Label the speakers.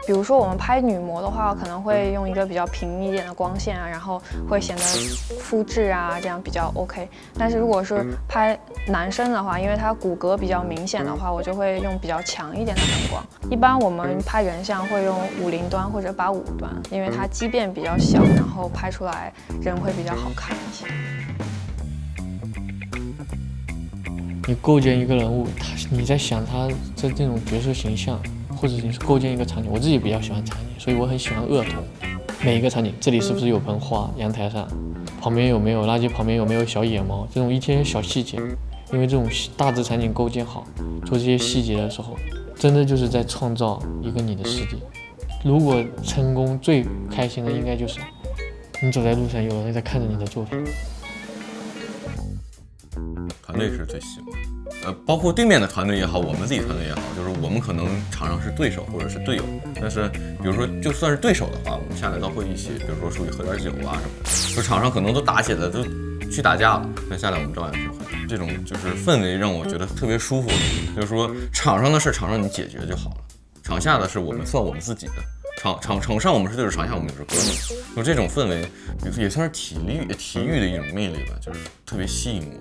Speaker 1: 比如说我们拍女模的话，可能会用一个比较平一点的光线啊，然后会显得肤质啊这样比较 OK。但是如果是拍男生的话，因为他骨骼比较明显的话，我就会用比较强一点的灯光。一般我们拍人像会用50端或者85端，因为它畸变比较小，然后拍出来人会比较好看一些。
Speaker 2: 你构建一个人物，你在想他这种角色形象。或者你是构建一个场景，我自己比较喜欢场景，所以我很喜欢恶童。每一个场景，这里是不是有盆花？阳台上，旁边有没有垃圾？旁边有没有小野猫？这种一些小细节，因为这种大致场景构建好，做这些细节的时候，真的就是在创造一个你的世界。如果成功，最开心的应该就是你走在路上，有人在看着你的作品。
Speaker 3: 团队是最喜欢的。包括对面的团队也好，我们自己团队也好，就是我们可能场上是对手或者是队友，但是比如说就算是对手的话，我们下来都会一起，比如说出去喝点酒啊什么的。就场上可能都打起来，都去打架了，但下来我们照样去喝。这种就是氛围让我觉得特别舒服。就是说场上的事场上你解决就好了，场下的是我们算我们自己的。场上我们是对手，场下我们就是哥们。就这种氛围，也算是体育的一种魅力吧，就是特别吸引我。